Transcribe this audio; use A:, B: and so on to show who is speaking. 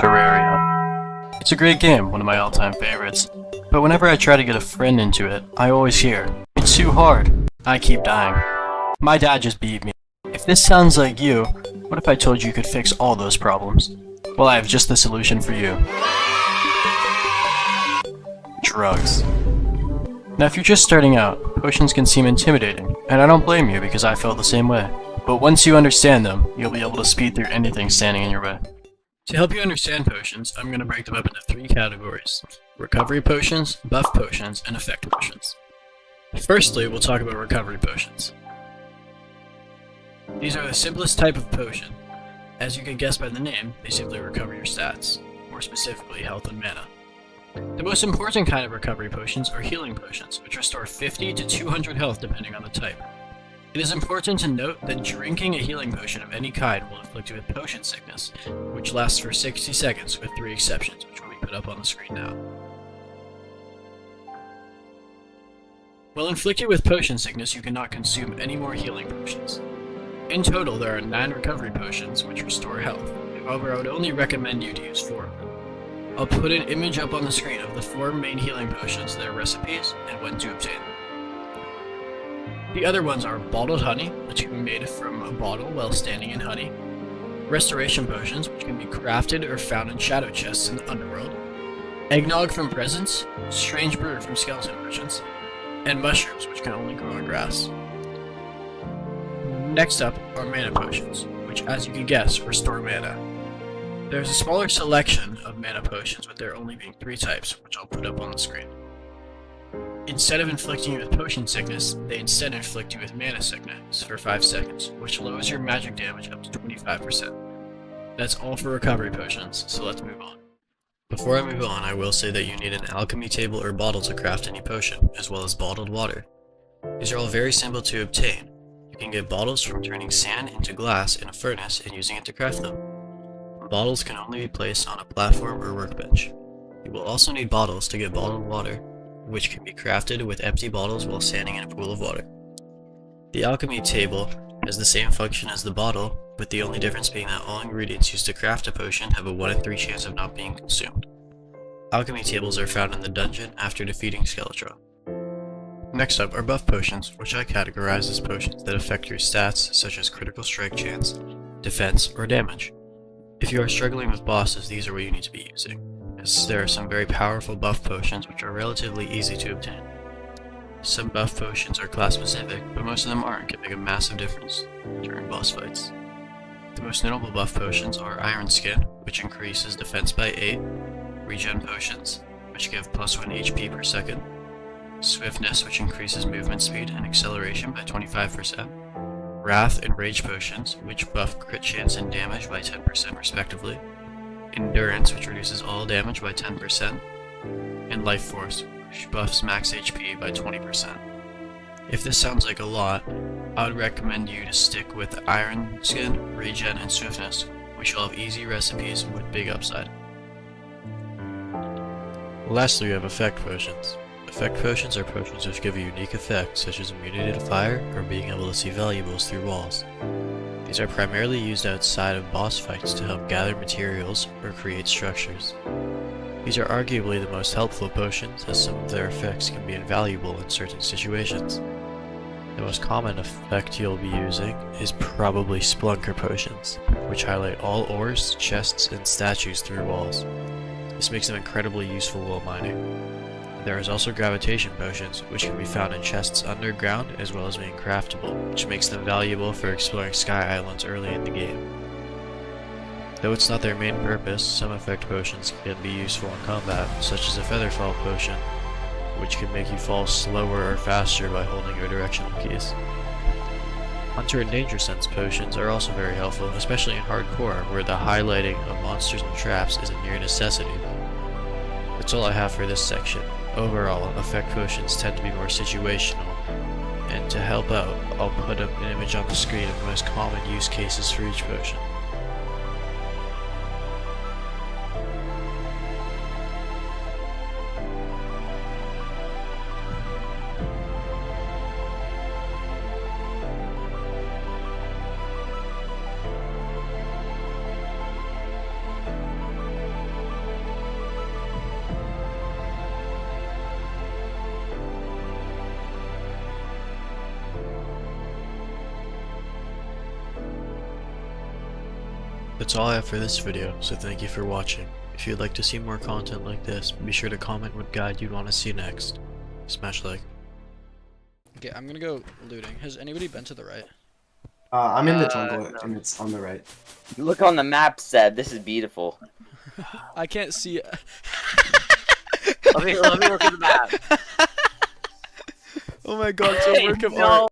A: Terraria. It's a great game, one of my all-time favorites, but whenever I try to get a friend into it, I always hear, "It's too hard." I keep dying. My dad just beat me. If this sounds like you, what if I told you could fix all those problems? Well, I have just the solution for you. Drugs. Now if you're just starting out, potions can seem intimidating, and I don't blame you because I felt the same way. But once you understand them, you'll be able to speed through anything standing in your way. To help you understand potions, I'm going to break them up into 3 categories: recovery potions, buff potions, and effect potions. Firstly, we'll talk about recovery potions. These are the simplest type of potion. As you can guess by the name, they simply recover your stats, more specifically health and mana. The most important kind of recovery potions are healing potions, which restore 50 to 200 health depending on the type. It is important to note that drinking a healing potion of any kind will inflict you with potion sickness, which lasts for 60 seconds with 3 exceptions, which will be put up on the screen now. While inflicted with potion sickness, you cannot consume any more healing potions. In total, there are 9 recovery potions which restore health. However, I would only recommend you to use 4 of them. I'll put an image up on the screen of the 4 main healing potions, their recipes, and when to obtain them. The other ones are bottled honey, which can be made from a bottle while standing in honey, restoration potions, which can be crafted or found in shadow chests in the underworld, eggnog from presents, strange brew from skeleton merchants, and mushrooms, which can only grow on grass. Next up are mana potions, which, as you can guess, restore mana. There's a smaller selection of mana potions, with there only being 3 types, which I'll put up on the screen. Instead of inflicting you with potion sickness, they instead inflict you with mana sickness for 5 seconds, which lowers your magic damage up to 25%. That's all for recovery potions, so let's move on. Before I move on, I will say that you need an alchemy table or bottle to craft any potion, as well as bottled water. These are all very simple to obtain. You can get bottles from turning sand into glass in a furnace and using it to craft them. Bottles can only be placed on a platform or workbench. You will also need bottles to get bottled water, which can be crafted with empty bottles while standing in a pool of water. The alchemy table has the same function as the bottle, with the only difference being that all ingredients used to craft a potion have a 1 in 3 chance of not being consumed. Alchemy tables are found in the dungeon after defeating Skeletor. Next up are buff potions, which I categorize as potions that affect your stats such as critical strike chance, defense, or damage. If you are struggling with bosses, these are what you need to be using, as there are some very powerful buff potions which are relatively easy to obtain. Some buff potions are class specific, but most of them aren't, can make a massive difference during boss fights. The most notable buff potions are Iron Skin, which increases defense by 8, regen potions, which give +1 HP per second, Swiftness, which increases movement speed and acceleration by 25%, Wrath and Rage potions, which buff crit chance and damage by 10% respectively, Endurance, which reduces all damage by 10%, and Life Force, which buffs max HP by 20%. If this sounds like a lot, I would recommend you to stick with Iron Skin, Regen, and Swiftness, which all have easy recipes with big upside. Lastly, we have effect potions. Effect potions are potions which give a unique effect, such as immunity to fire or being able to see valuables through walls. These are primarily used outside of boss fights to help gather materials or create structures. These are arguably the most helpful potions, as some of their effects can be invaluable in certain situations. The most common effect you'll be using is probably Splunker potions, which highlight all ores, chests, and statues through walls. This makes them incredibly useful while mining. There is also gravitation potions, which can be found in chests underground as well as being craftable, which makes them valuable for exploring sky islands early in the game. Though it's not their main purpose, some effect potions can be useful in combat, such as a Featherfall potion, which can make you fall slower or faster by holding your directional keys. Hunter and Danger Sense potions are also very helpful, especially in hardcore, where the highlighting of monsters and traps is a near necessity. That's all I have for this section. Overall, effect potions tend to be more situational, and to help out, I'll put up an image on the screen of the most common use cases for each potion. That's all I have for this video, so thank you for watching. If you'd like to see more content like this, be sure to comment what guide you'd want to see next. Smash like.
B: Okay, I'm gonna go looting. Has anybody been to the right?
C: I'm in the jungle,
D: no.
C: and it's on the right.
D: Look on the map, Seb. This is beautiful.
B: I can't see.
D: Let me look at the map.
B: Oh my god, it's a work of
D: No.
B: art.